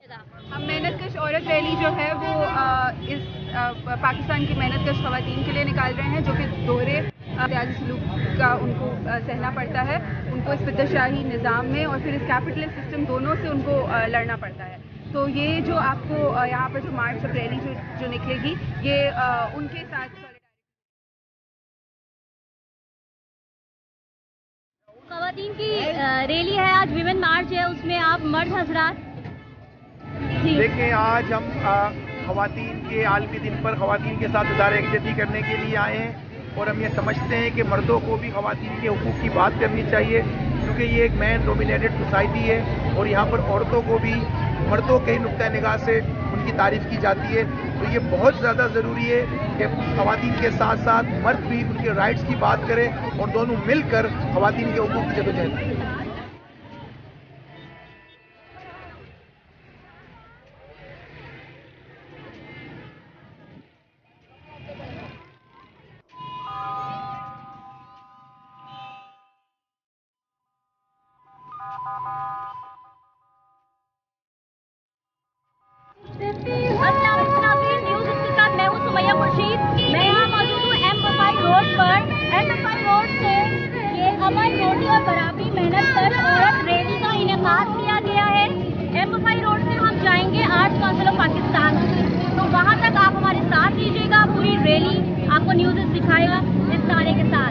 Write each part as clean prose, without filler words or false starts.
हम मेहनतकश औरत रैली जो है वो इस पाकिस्तान की मेहनतकश ख़वातीन के लिए निकाल रहे हैं जो कि दोहरे सियासी सलूक का उनको सहना पड़ता है, उनको इस फितरशाही निज़ाम में और फिर इस कैपिटलिस्ट सिस्टम दोनों से उनको लड़ना पड़ता है। तो ये जो आपको यहाँ पर जो मार्च ऑफ रैली जो निकलेगी ये उनके साथ ख़वातीन की रैली है, आज विमेन मार्च है, उसमें आप मर्द हजरात। देखिए, आज हम ख़वातीन के आलमी दिन पर ख़वातीन के साथ इज़हार यकजहती करने के लिए आए हैं और हम ये समझते हैं कि मर्दों को भी ख़वातीन के हुकूक़ की बात करनी चाहिए क्योंकि ये एक मैन डोमिनेटेड सोसाइटी है और यहाँ पर औरतों को भी मर्दों के नुक्ता निगाह से उनकी तारीफ़ की जाती है। तो ये बहुत ज़्यादा ज़रूरी है कि ख़वातीन के साथ साथ मर्द भी उनके राइट्स की बात करें और दोनों मिलकर ख़वातीन के हुकूक़ की जदोजहद करें। न्यूज़ के साथ मैं हूँ सुमैया मुर्शीद। मैं यहाँ मौजूद हूँ M5 रोड पर। M5 रोड से ये अमन, रोटी और बराबरी मेहनतकश औरत रैली का इनेकाद किया गया है। M5 रोड से हम जाएंगे आर्ट्स काउंसिल ऑफ पाकिस्तान, तो वहाँ तक आप हमारे साथ लीजिएगा। पूरी रैली आपको न्यूज़ दिखाएगा इस नारे के साथ।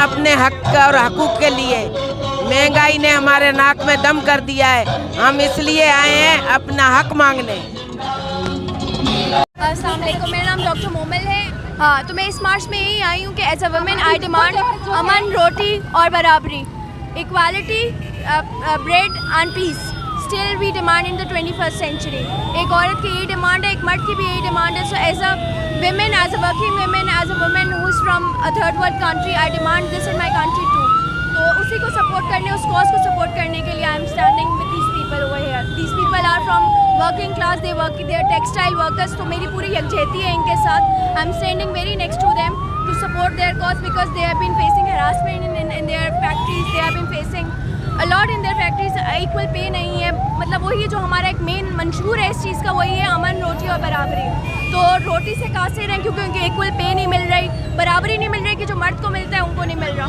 अपने हक और हकूक के लिए महंगाई ने हमारे नाक में दम कर दिया है, हम इसलिए आए हैं अपना हक मांगने। अस्सलाम वालेकुम, मेरा नाम डॉक्टर मोमिल है। हाँ, तो मैं इस मार्च में यही आई हूँ कि as a woman I demand अमन, रोटी और बराबरी, equality, bread and peace. Still we demand in the 21st century. एक औरत की यही डिमांड है, एक मर्द की भी यही डिमांड है। So as a women, as a working women, as a woman who is from a third world country, I demand this in my country too. तो उसी को सपोर्ट करने, उस कॉज को सपोर्ट करने के लिए I am standing with these people over here. These people are from working class, they are textile workers. तो मेरी पूरी यकजहती है इनके साथ। I am standing very next to them to support their cause because they have been facing harassment in their factories. They have been facing a lot in their factories. Equal pay नहीं है, मतलब वही जो हमारा एक main मंशूर है इस चीज़ का, वही है अमन, रोटी और बराबरी। तो रोटी से कासिर हैं क्योंकि उनकी इक्वल पे नहीं मिल रही, बराबरी नहीं मिल रही कि जो मर्द को मिलता है उनको नहीं मिल रहा।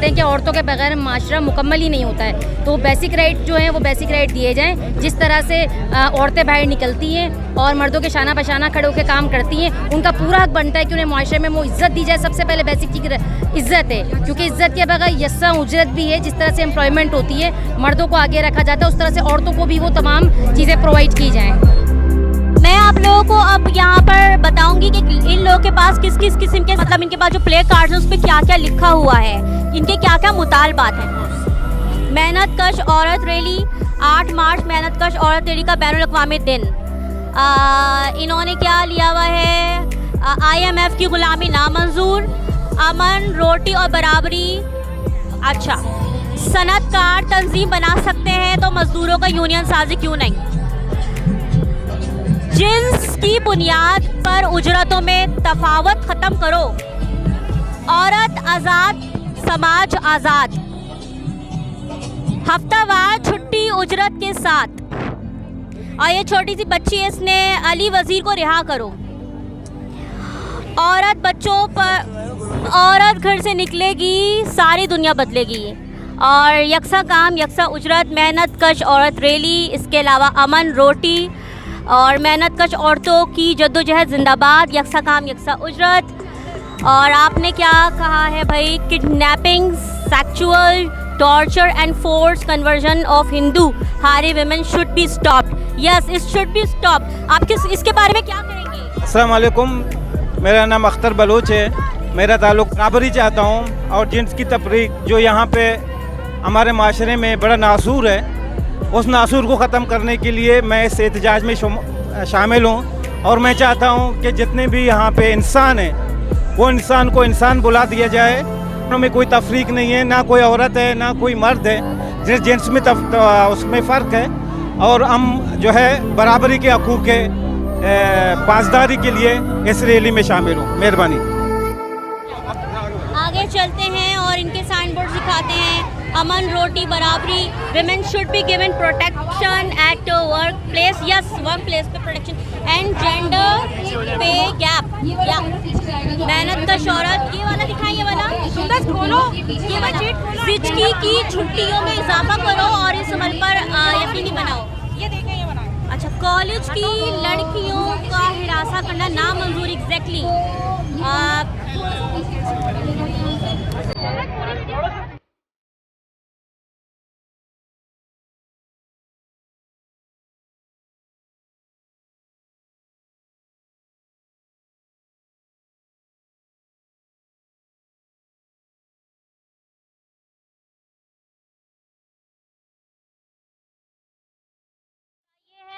कि औरतों के बगैर माशरा मुकम्मल ही नहीं होता है। तो बेसिक राइट जो हैं वो बेसिक राइट दिए जाएं। जिस तरह से औरतें बाहर निकलती हैं और मर्दों के शाना बशाना खड़े होकर काम करती हैं, उनका पूरा हक बनता है कि उन्हें माशरे में वो इज़्ज़त दी जाए। सबसे पहले बेसिक चीज़ इज़्ज़त है, क्योंकि इज़्ज़त के बगैर यस्सा उजरत भी है। जिस तरह से एम्प्लॉयमेंट होती है, मर्दों को आगे रखा जाता है, उस तरह से औरतों को भी वो तमाम चीज़ें प्रोवाइड की जाएँ। मैं आप लोगों को अब यहाँ पर बताऊंगी कि इन लोगों के पास किस किस किस्म के, मतलब इनके पास जो प्ले कार्ड्स हैं उस पर क्या क्या लिखा हुआ है, इनके क्या क्या मुतालबात हैं। मेहनतकश औरत रैली 8 मार्च, मेहनतकश औरत रैली का बैनुल अक़वामी दिन। इन्होंने क्या लिया हुआ है, IMF की गुलामी नामंजूर, अमन, रोटी और बराबरी। अच्छा, सनतकार तंजीम बना सकते हैं तो मजदूरों का यूनियन साजी क्यों नहीं। जिन्स की बुनियाद पर उजरतों में तफावत ख़त्म करो। औरत आज़ाद, समाज आज़ाद। हफ्तावार छुट्टी उजरत के साथ। और ये छोटी सी बच्ची है, इसने अली वज़ीर को रिहा करो। औरत बच्चों पर, औरत घर से निकलेगी सारी दुनिया बदलेगी। और यकसा काम यकसा उजरत, मेहनत कश औरत रैली, इसके अलावा अमन रोटी और मेहनत कश औरतों की जद्दोजहद जिंदाबाद, यकसा काम यकसा उजरत। और आपने क्या कहा है भाई, kidnapping, sexual torture and force conversion of Hindu हारी women should be stopped. Yes, it should be stopped. आप इसके बारे में क्या कहेंगे? अस्सलाम वालेकुम, मेरा नाम अख्तर बलोच है। मेरा ताल्लुक़ बराबरी चाहता हूँ और जिन्स की तफरीक जो यहाँ पे हमारे माशरे में बड़ा नासूर है, उस नासूर को ख़त्म करने के लिए मैं इस एहतजाज में शामिल हूँ। और मैं चाहता हूँ कि जितने भी यहाँ पे इंसान हैं वो इंसान को इंसान बुला दिया जाए। में कोई तफरीक नहीं है, ना कोई औरत है ना कोई मर्द है, जिस जिन्स में उसमें फ़र्क है। और हम जो है बराबरी के हकूक़ के पासदारी के लिए इस रैली में शामिल हूँ। मेहरबानी। आगे चलते हैं और इनके साइन बोर्ड दिखाते हैं। अमन रोटी बराबरी, women should be given protection at work place, yes work place पे protection and gender pay gap, या मेहनत का शौहरत, ये वाला दिखाएं, ये वाला बस खोलो, ये वाला जिचकी की छुट्टियों में इजाफा करो और इस अमल पर यकीनी बनाओ। ये देखें, ये बनाओ। अच्छा, कॉलेज की लड़कियों का हिरासा करना नामंजूर, एग्जैक्टली।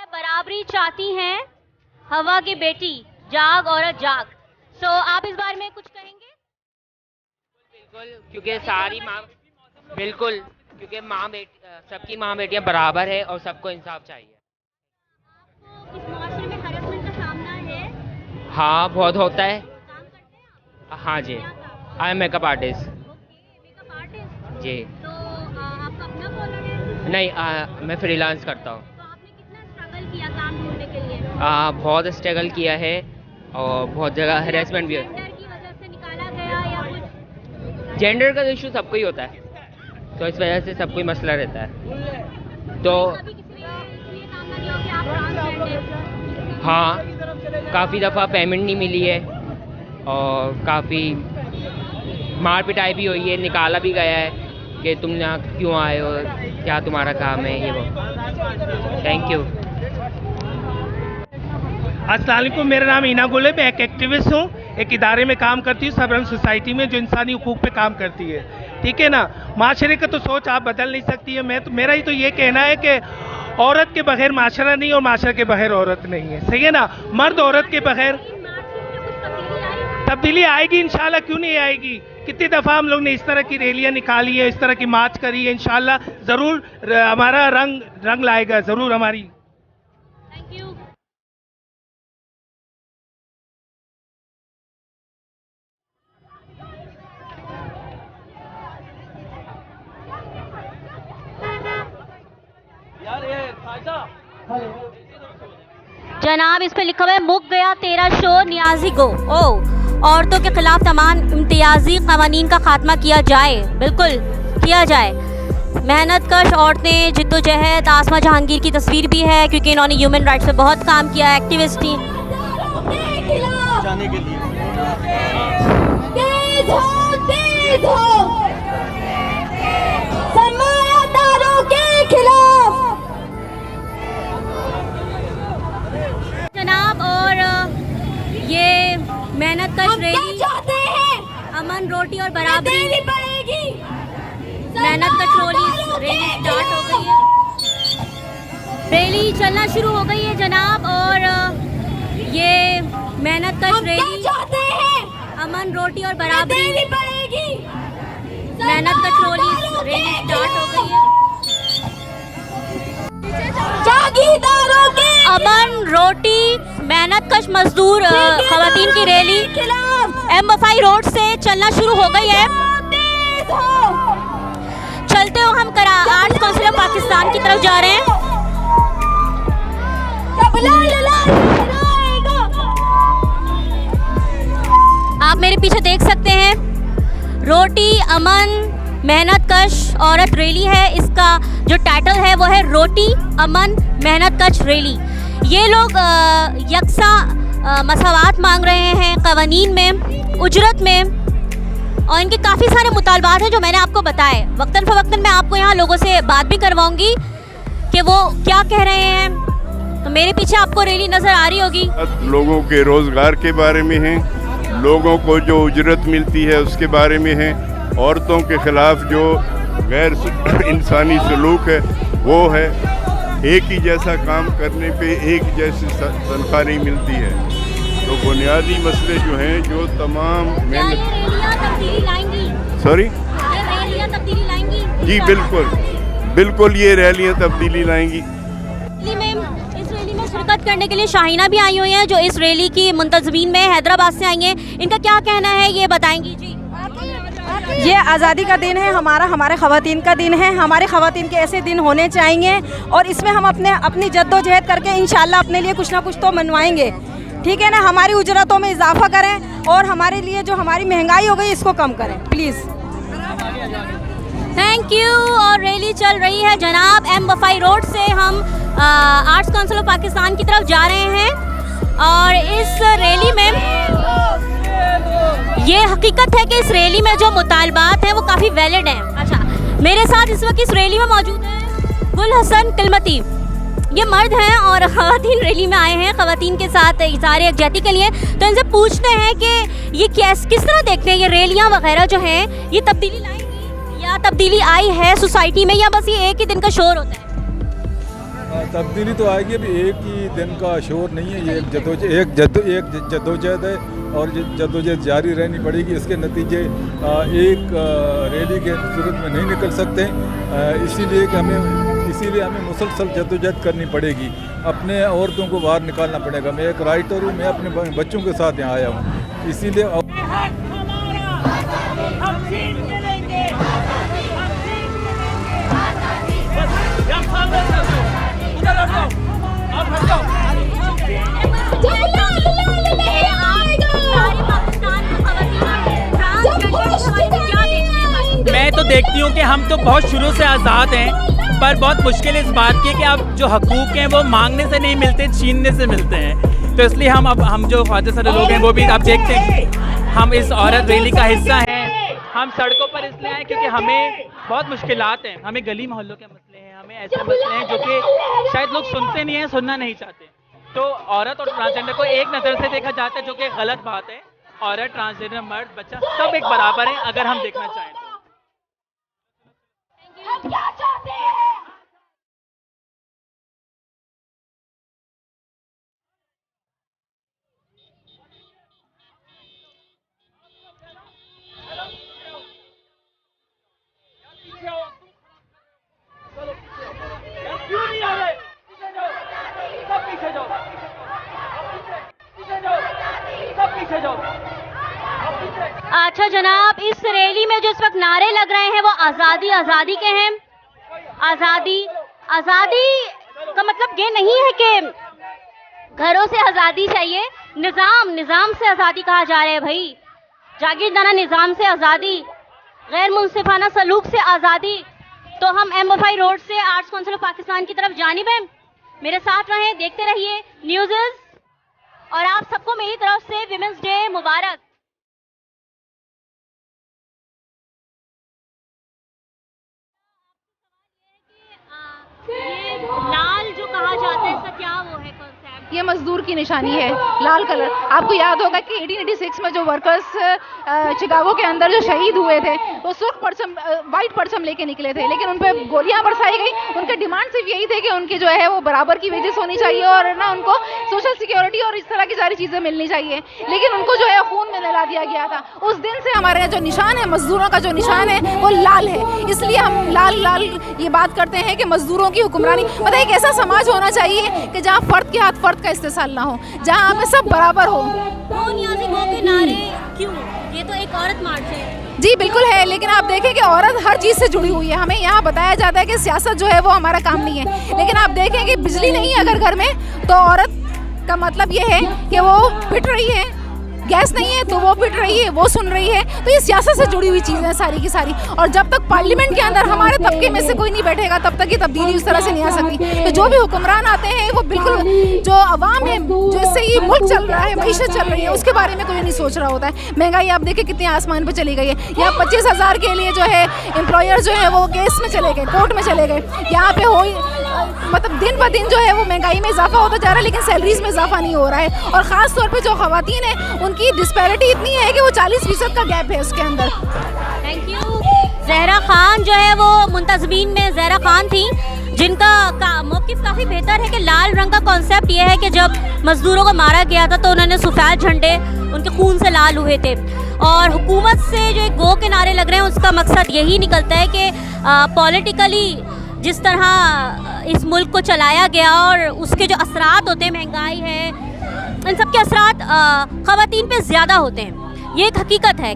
बराबरी चाहती हैं हवा की बेटी, जाग औरत जाग। सो आप इस बारे में कुछ कहेंगे? बिल्कुल, क्योंकि सारी माँ, बिल्कुल, क्योंकि माँ बेटी, सबकी माँ बेटियाँ बराबर है और सबको इंसाफ चाहिए। आपको इस माशरे में हरासमेंट का सामना है? हाँ, बहुत होता है। काम करते हैं आप? हाँ जी, I am makeup artist. Makeup artist जी। तो आपका अपना कॉलर है? नहीं, मैं फ्रीलांस करता हूँ। किया काम ढूंढने के लिए? बहुत स्ट्रगल किया है और बहुत जगह हरेसमेंट भी है। जेंडर की वजह से निकाला गया या कुछ? जेंडर का इशू सबको ही होता है, तो इस वजह से सब कोई मसला रहता है। तो कभी किसी ने इसलिए काम ना किया हो कि आप ट्रांसजेंडर? हाँ, काफ़ी दफ़ा पेमेंट नहीं मिली है और काफ़ी मार पिटाई भी हुई है, निकाला भी गया है कि तुम यहाँ क्यों आए हो, क्या तुम्हारा काम है, ये वो। Thank you. अस्सलाम वालेकुम, मेरा नाम ईना गुल है। मैं एक एक्टिविस्ट हूँ, एक इदारे में काम करती हूँ, सबरंग सोसाइटी में, जो इंसानी हुकूक पे काम करती है। ठीक है ना, माशरे का तो सोच आप बदल नहीं सकती है। मेरा ही तो ये कहना है कि औरत के बगैर माशरा नहीं और माशरा के बगैर औरत नहीं है। सही है ना, मर्द औरत के बगैर तब्दीली आएगी इंशाल्लाह, क्यों नहीं आएगी। कितनी दफ़ा हम लोग ने इस तरह की रैलियाँ निकाली है, इस तरह की मार्च करी है। इंशाल्लाह ज़रूर हमारा रंग लाएगा, ज़रूर हमारी। Thank you. जनाब, इस पे लिखा हुआ है मुक गया तेरा शो नियाजी गो। औरतों के खिलाफ तमाम इम्तियाजी कवानीन का खात्मा किया जाए, बिल्कुल किया जाए। मेहनत कश औरतें जिद्दोजहद, आसमा जहांगीर की तस्वीर भी है क्योंकि इन्होंने ह्यूमन राइट्स पे बहुत काम किया, एक्टिविस्ट थी। जाने के लिए तेज हो सरमायादारों के खिलाफ। जनाब, और ये मेहनत कश रैली, अमन रोटी और बराबरी, मेहनत कश रैली स्टार्ट हो गई है। रैली चलना शुरू हो गई है जनाब, और ये मेहनत कश रैली, अमन रोटी और बराबरी, मेहनत कश रैली स्टार्ट हो गई है। अमन रोटी मेहनत कश मजदूर खवातीन की रैली M5 रोड से चलना शुरू हो गई है। चलते हो हम आर्ट्स काउंसिल ऑफ पाकिस्तान की तरफ जा रहे हैं। आप मेरे पीछे देख सकते हैं, रोटी, अमन, मेहनत कश औरत रैली है। इसका जो टाइटल है वो है रोटी अमन मेहनत कश रैली। ये लोग यकसा मसावात मांग रहे हैं कवानीन में, उजरत में, और इनके काफ़ी सारे मुतालबात हैं जो मैंने आपको बताए। वक्तन फ़वक्तन मैं आपको यहाँ लोगों से बात भी करवाऊँगी कि वो क्या कह रहे हैं। तो मेरे पीछे आपको रैली नज़र आ रही होगी। लोगों के रोज़गार के बारे में है, लोगों को जो उजरत मिलती है उसके बारे में है, औरतों के ख़िलाफ़ जो गैर इंसानी सलूक है वो है, एक ही जैसा काम करने पे एक जैसी तनख्वाह नहीं मिलती है। तो बुनियादी मसले जो हैं जो तमाम सॉरी जी बिल्कुल ये रैलियाँ तब्दीली लाएंगी। इस रैली में शिरकत करने के लिए शाहीना भी आई हुई हैं जो इस रैली की मुंतज़मीन में हैदराबाद से आई हैं। इनका क्या कहना है ये बताएंगी जी। ये आज़ादी का दिन है हमारे ख़वातीन का दिन है। हमारे ख़वातीन के ऐसे दिन होने चाहिए और इसमें हम अपनी जद्दोजहद करके इंशाल्लाह अपने लिए कुछ ना कुछ तो मनवाएंगे। ठीक है ना, हमारी उजरतों में इजाफा करें और हमारे लिए जो हमारी महंगाई हो गई इसको कम करें प्लीज़। Thank you. और रैली चल रही है जनाब एम वफाई रोड से। हम आर्ट्स काउंसिल ऑफ पाकिस्तान की तरफ जा रहे हैं और इस रैली में ये हकीकत है कि इस रैली में जो मुतालबात हैं वो काफ़ी वैलिड हैं। अच्छा, मेरे साथ इस वक्त इस रैली में मौजूद हैं गुल हसन किलमती। ये मर्द हैं और ख़वातीन रैली में आए हैं ख़वातीन के साथ इज़हार यकजहती के लिए। तो इनसे पूछते हैं कि ये किस तरह देखते हैं ये रैलियाँ वगैरह जो हैं, ये तब्दीली लाएंगी या तब्दीली आई है सोसाइटी में, या बस ये एक ही दिन का शोर होता है? तब्दीली तो आएगी, अभी एक ही दिन का शोर नहीं है, ये एक जद्दोजहद है और जद्दोजहद जारी रहनी पड़ेगी। इसके नतीजे एक रैली के सूरत में नहीं निकल सकते, इसीलिए हमें मुसलसल जद्दोजहद करनी पड़ेगी। अपने औरतों को बाहर निकालना पड़ेगा। मैं एक राइटर हूँ, मैं अपने बच्चों के साथ यहाँ आया हूँ, इसीलिए मैं तो देखती हूँ कि हम तो बहुत शुरू से आज़ाद हैं, पर बहुत मुश्किल इस बात की कि अब जो हकूक़ हैं वो मांगने से नहीं मिलते, छीनने से मिलते हैं। तो इसलिए हम जो ख्वाजा सारे लोग हैं वो भी आप देखते हैं हम इस औरत रैली का हिस्सा हैं। हम सड़कों पर इसलिए आए क्योंकि हमें बहुत मुश्किलात हैं, हमें गली मोहल्लों के मसले हैं, हमें ऐसे मसले हैं जो कि शायद लोग सुनते नहीं हैं, सुनना नहीं चाहते। तो औरत और ट्रांसजेंडर को एक नज़र से देखा जाता है जो कि गलत बात है। औरत, ट्रांसजेंडर, मर्द, बच्चा सब एक बराबर हैं अगर हम देखना चाहें तो। अच्छा जनाब, इस रैली में जो इस वक्त नारे लग रहे हैं वो आज़ादी आज़ादी के हैं। आज़ादी का मतलब ये नहीं है कि घरों से आज़ादी चाहिए, निज़ाम से आज़ादी कहा जा रहा है भाई। जागीरदाना निज़ाम से आज़ादी, गैर मुनसिफाना सलूक से आज़ादी। तो हम एम वफाई रोड से आर्ट्स काउंसिल ऑफ पाकिस्तान की तरफ जानिब हैं। मेरे साथ रहें, देखते रहिए न्यूज़, और आप सबको मेरी तरफ से विमेंस डे मुबारक। ये लाल जो कहा जाता है इसका क्या वो है कॉन्सेप्ट? ये मजदूर की निशानी है, लाल कलर। आपको याद होगा कि 1886 में जो वर्कर्स शिकागो के अंदर जो शहीद हुए थे वो सुर्ख परचम, वाइट परचम लेके निकले थे, लेकिन उन पर गोलियां बरसाई गई। उनके डिमांड सिर्फ यही थे कि उनकी जो है वो बराबर की वेजेस होनी चाहिए और ना उनको सोशल सिक्योरिटी और इस तरह की सारी चीज़ें मिलनी चाहिए, लेकिन उनको जो है खून में नहला दिया गया था। उस दिन से हमारे यहाँ जो निशान है, मजदूरों का जो निशान है वो लाल है। इसलिए हम लाल ये बात करते हैं कि मजदूरों की हुक्मरानी, मतलब एक ऐसा समाज होना चाहिए कि जहाँ फर्द के हाथ फर्द का इस्तेसाल ना हो, जहाँ हमें सब बराबर हो। के नारे क्यों? ये तो एक औरत मार्च है। जी बिल्कुल है, लेकिन आप देखें कि औरत हर चीज़ से जुड़ी हुई है। हमें यहाँ बताया जाता है कि सियासत जो है वो हमारा काम नहीं है, लेकिन आप देखें कि बिजली नहीं है अगर घर में तो औरत का मतलब ये है कि वो पिट रही है, गैस नहीं है तो वो पिट रही है, वो सुन रही है। तो ये सियासत से जुड़ी हुई चीज़ें हैं सारी की सारी। और जब तक पार्लियामेंट के अंदर हमारे तबके में से कोई नहीं बैठेगा तब तक ये तब्दीली उस तरह से नहीं आ सकती। तो जो भी हुक्मरान आते हैं वो बिल्कुल जो अवाम है, जो इससे ये मुल्क चल रहा है, मईशत चल रही है, उसके बारे में कोई नहीं सोच रहा होता है। महंगाई आप देखिए कितनी आसमान पर चली गई है। यहाँ 25,000 के लिए जो है एम्प्लॉयर जो है वो केस में चले गए, कोर्ट में चले गए। यहाँ पे हो मतलब दिन ब दिन जो है वो महंगाई में इजाफा होता जा रहा है, लेकिन सैलरीज में इजाफा नहीं हो रहा है। और ख़ास तौर पे जो ख़वातीन हैं उनकी डिस्पैरिटी इतनी है कि वो 40% का गैप है उसके अंदर। Thank you. जहरा खान जो है वो मुंतज़मीन में जहरा खान थी, जिनका मौक़िफ़ काफ़ी बेहतर है कि लाल रंग का कॉन्सेप्ट ये है कि जब मज़दूरों को मारा गया था तो उन्होंने सफ़ेद झंडे उनके खून से लाल हुए थे। और हुकूमत से जो एक गो के नारे लग रहे हैं उसका मकसद यही निकलता है कि पॉलिटिकली जिस तरह इस मुल्क को चलाया गया और उसके जो असरात होते हैं, महंगाई है, इन सब के असरात ख़वातीन पे ज़्यादा होते हैं। ये एक हकीकत है।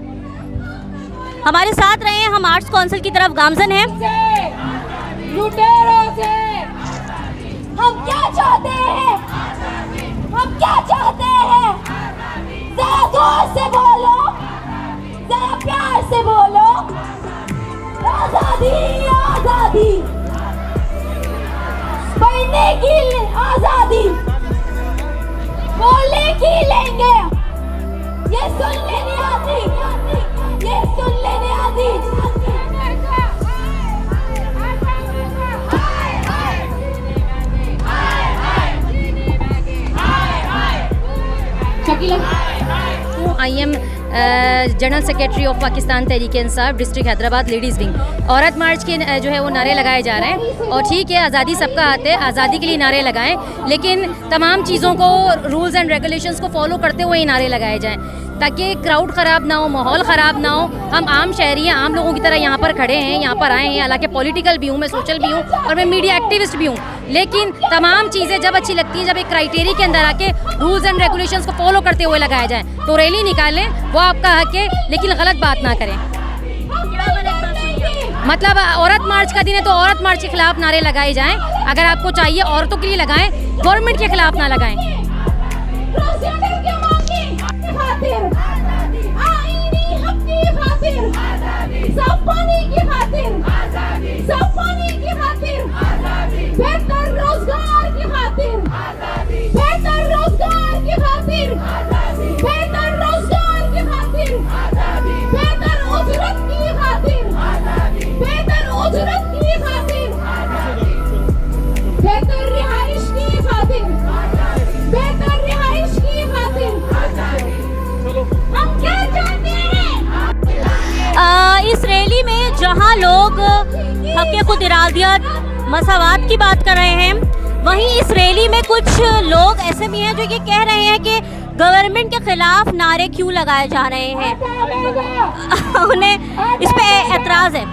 हमारे साथ रहे हैं, हम आर्ट्स काउंसिल की तरफ गामजन हैं। हम क्या चाहते हैं, हम क्या चाहते हैं, जरा जोर से बोलो, जरा प्यार से बोलो। आजादी, आजादी, पढ़ने की आजादी, बोलने की लेंगे, ये सुन लेने आती, ये सुन लेने आती। I am general secretary of Pakistan Tehreek Insaf district Hyderabad ladies wing. औरत मार्च के जो है वो नारे लगाए जा रहे हैं और ठीक है, आज़ादी सबका हाथ है, आज़ादी के लिए नारे लगाएं, लेकिन तमाम चीज़ों को, रूल्स एंड रेगुलेशंस को फॉलो करते हुए ही नारे लगाए जाएं ताकि क्राउड ख़राब ना हो, माहौल ख़राब ना हो। हम आम शहरी हैं, आम लोगों की तरह यहाँ पर खड़े हैं, यहाँ पर आए हैं। हालांकि पॉलिटिकल भी हूँ, मैं सोशल भी हूँ और मैं मीडिया एक्टिविस्ट भी हूँ, लेकिन तमाम चीज़ें जब अच्छी लगती हैं जब एक क्राइटेरिया के अंदर आके रूल्स एंड रेगुलेशंस को फॉलो करते हुए लगाया जाए। तो रैली निकालें, वो आपका हक है, लेकिन गलत बात ना करें। मतलब औरत मार्च का दिन है तो औरत मार्च के खिलाफ नारे लगाए जाएं। अगर आपको चाहिए औरतों के लिए लगाएं, गवर्नमेंट के खिलाफ ना लगाएं। सब पानी की खातिर, सब पानी की खातिर, बेहतर रोजगार की खातिर, बेहतर रोजगार की खातिर, बेहतर रोजगार की खातिर, बेहतर उजरत की खातिर, बेहतर उजरत की खातिर, बेहतर रिहाइश की खातिर, बेहतर रिहाइश की खातिर हम क्या चाहते हैं। इस रैली में जहां लोग हक़ इरादियत, मसावात की बात कर रहे हैं, वहीं इस रैली में कुछ लोग ऐसे भी हैं जो ये कह रहे हैं कि गवर्नमेंट के खिलाफ नारे क्यों लगाए जा रहे हैं। उन्हें इस पे एतराज़ है।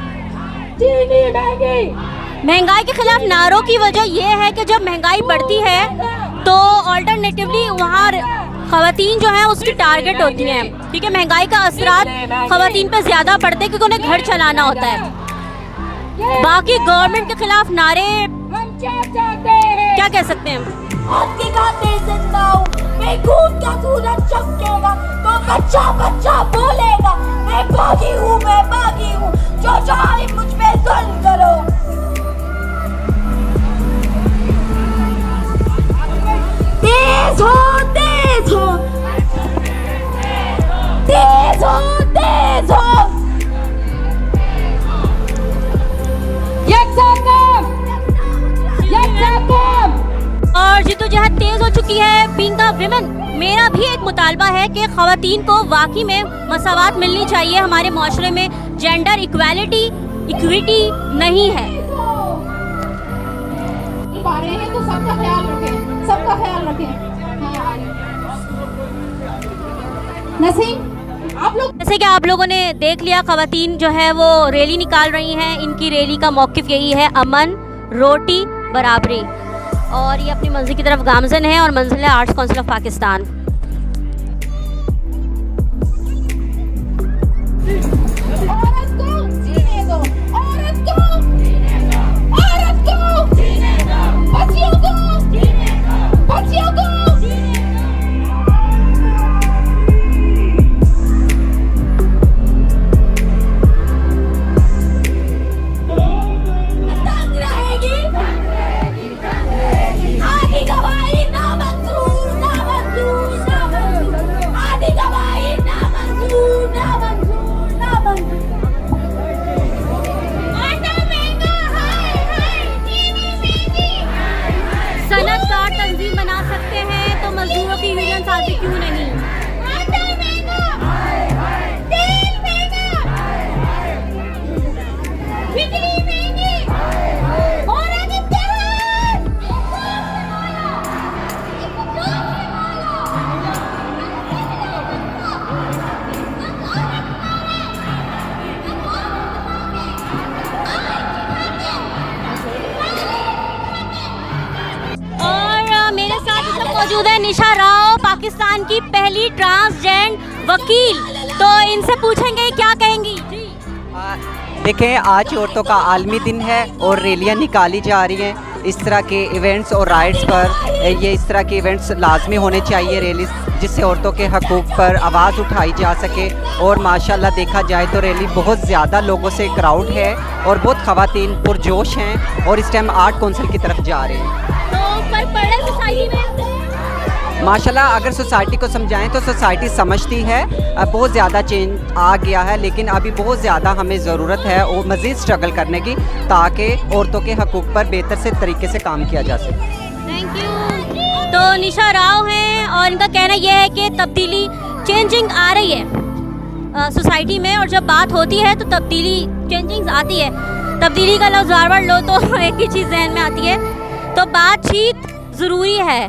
महंगाई के खिलाफ नारों की वजह यह है कि जब महंगाई बढ़ती है तो ऑल्टरनेटिवली वहाँ ख़वातीन जो हैं उसकी टारगेट होती हैं, ठीक है। महंगाई का असरात ख़वातीन पे ज़्यादा पड़ते हैं क्योंकि उन्हें घर चलाना होता है। बाकी गवर्नमेंट के खिलाफ नारे क्या कह सकते हैं। मैं खून का सूरज चमकेगा तो बच्चा बच्चा बोलेगा, मैं बागी हूँ, मैं बागी हूँ, जो चाहे मुझ पे जुल्म करो। तेज हो, तेज हो, तेज हो, तेज हो, और जिद्दोजहद तेज हो चुकी है। बीइंग अ विमेन, मेरा भी एक मुतालबा है कि ख़वातीन को वाकई में मसावात मिलनी चाहिए। हमारे माशरे में जेंडर इक्वालिटी, इक्विटी नहीं है। पा रहे हैं तो सबका ख्याल रखें, सबका ख्याल रखें। नसीम, आप लोग जैसे कि आप लोगों ने देख लिया, ख़वातीन जो है वो रैली निकाल रही हैं। इनकी रैली का मौक़िफ़ यही है, अमन, रोटी, बराबरी। और ये अपनी मंजिल की तरफ गामजन है और मंजिल है आर्ट्स काउंसिल ऑफ पाकिस्तान। औरत को जीने दो, औरत को, औरत को, बच्चियों को, बच्चियों को। मौजूद है निशा राव, पाकिस्तान की पहली ट्रांसजेंडर वकील। तो इनसे पूछेंगे क्या कहेंगी। देखें, आज औरतों का आलमी दिन है और रैलियां निकाली जा रही हैं। इस तरह के इवेंट्स और राइट्स पर ये इस तरह के इवेंट्स लाजमी होने चाहिए, रैली, जिससे औरतों के हकूक़ पर आवाज़ उठाई जा सके। और माशाल्लाह देखा जाए तो रैली बहुत ज़्यादा लोगों से क्राउड है और बहुत ख़वातीन पुरजोश हैं और इस टाइम आर्ट काउंसिल की तरफ जा रहे हैं। तो फर्क पड़ रहा है सोसाइटी में? माशाल्लाह अगर सोसाइटी को समझाएं तो सोसाइटी समझती है, बहुत ज़्यादा चेंज आ गया है, लेकिन अभी बहुत ज़्यादा हमें ज़रूरत है और मज़ीद स्ट्रगल करने की, ताकि औरतों के हकूक़ पर बेहतर से तरीके से काम किया जा सके। Thank you. तो निशा राव हैं और इनका कहना यह है कि तब्दीली चेंजिंग आ रही है सोसाइटी में, और जब बात होती है तो तब्दीली चेंजिंग आती है। तब्दीली का लफ्ज़ बार बार लो तो एक ही चीज़ जहन में आती है। तो बातचीत ज़रूरी है,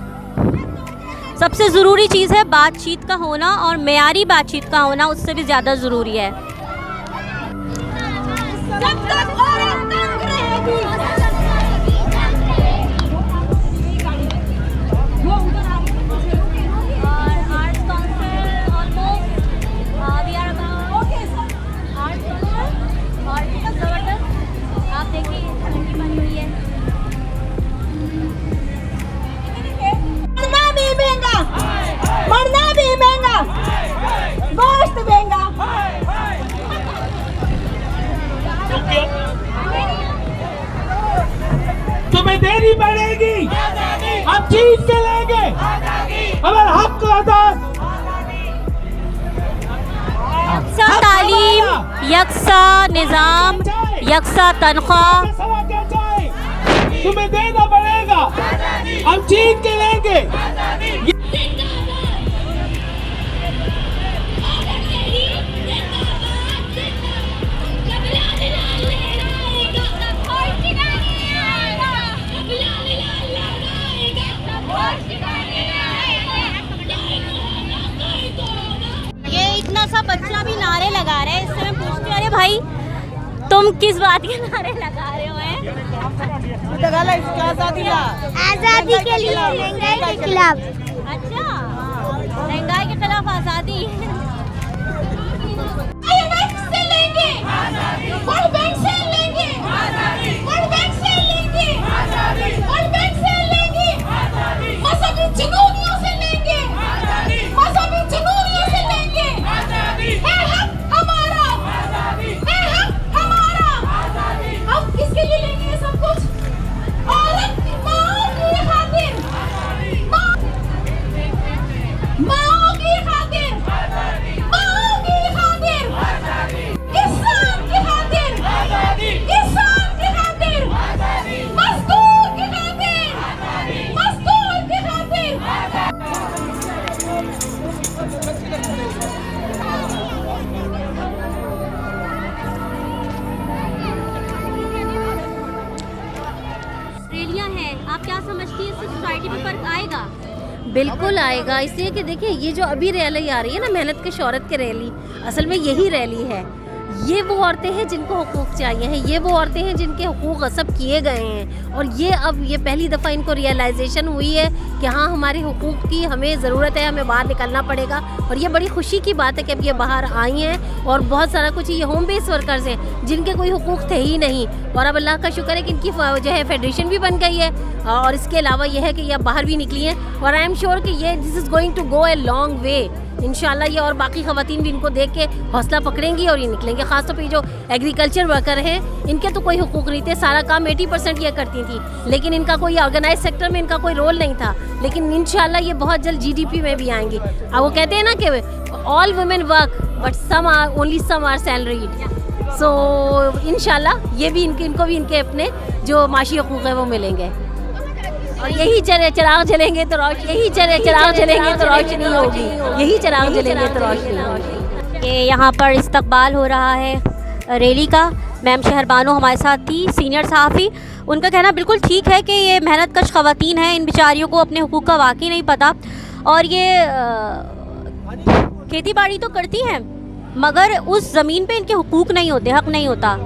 सबसे ज़रूरी चीज़ है बातचीत का होना, और मेयारी बातचीत का होना उससे भी ज़्यादा ज़रूरी है। आप देखिए मरना भी महंगा, गोश्त महंगा। तुम्हें देनी पड़ेगी, हम जीत के लेंगे हमारा हक आजाद। यकसा तालीम, यकसा निज़ाम, यकसा तनख्वाह, तुम्हें देना पड़ेगा, हम जीत के लेंगे। ये इतना सा बच्चा भी नारे लगा रहे हैं। इससे मैं पूछती हूँ, अरे भाई तुम किस बात के नारे लगा रहे हो? आज़ादी के लिए, महंगाई के खिलाफ। अच्छा, महंगाई के खिलाफ आज़ादी। आप क्या समझती है, इससे सोसाइटी में फ़र्क आएगा? बिल्कुल आएगा, इसलिए कि देखिए ये जो अभी रैली आ रही है ना, मेहनत के शौहरत की रैली, असल में यही रैली है। ये वो औरतें हैं जिनको हुकूक चाहिए हैं, ये वो औरतें हैं जिनके हुकूक गसब किए गए हैं, और ये अब ये पहली दफ़ा इनको रियलाइजेशन हुई है कि हाँ हमारे हुकूक की हमें ज़रूरत है, हमें बाहर निकलना पड़ेगा। और ये बड़ी खुशी की बात है कि अब ये बाहर आई हैं, और बहुत सारा कुछ ये होम बेस वर्कर्स हैं जिनके कोई हुकूक थे ही नहीं, और अब अल्लाह का शुक्र है कि इनकी जो है फेडरेशन भी बन गई है, और इसके अलावा ये है कि ये अब बाहर भी निकली हैं, और आई एम श्योर कि ये this is going to go a long way इंशाल्लाह। ये और बाकी ख़वातीन भी इनको देख के हौसला पकड़ेंगी और ये निकलेंगे। ख़ासतौर पर जो एग्रीकल्चर वर्कर हैं, इनके तो कोई हुकूक नहीं थे, सारा काम 80% ये करती थी, लेकिन इनका कोई ऑर्गेनाइज सेक्टर में इनका कोई रोल नहीं था। लेकिन इंशाल्लाह ये बहुत जल्द GDP में भी आएंगी। अब वो कहते हैं ना कि all women work but some are only some are salaried. So इंशाल्लाह ये भी इनको भी इनके अपने जो माशी हुकूक है वो मिलेंगे, और यही चिराग जलेंगे तो यही चिराग जलेंगे तो रोशनी होगी, यही चिराग जलेंगे तो रोशनी होगी। ये यहाँ पर इस्तकबाल हो रहा है रैली का। मैम शहरबानो हमारे साथ थी, सीनियर सहाफ़ी। उनका कहना बिल्कुल ठीक है कि ये मेहनत कश ख़वातीन हैं, इन बेचारियों को अपने हुकूक का वाकई नहीं पता, और ये खेती बाड़ी तो करती हैं मगर उस ज़मीन पे इनके हुकूक नहीं होते, हक नहीं होता।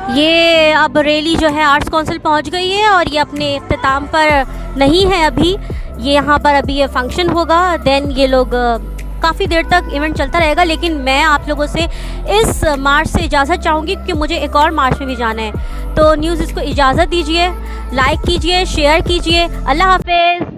ये अब रैली जो है आर्ट्स काउंसिल पहुंच गई है और ये अपने इख्तिताम पर नहीं है अभी। ये यहाँ पर अभी ये फंक्शन होगा, देन ये लोग काफ़ी देर तक इवेंट चलता रहेगा। लेकिन मैं आप लोगों से इस मार्च से इजाज़त चाहूँगी क्योंकि मुझे एक और मार्च में भी जाना है। तो न्यूज़ इसको इजाज़त दीजिए, लाइक कीजिए, शेयर कीजिए। अल्लाह हाफिज़।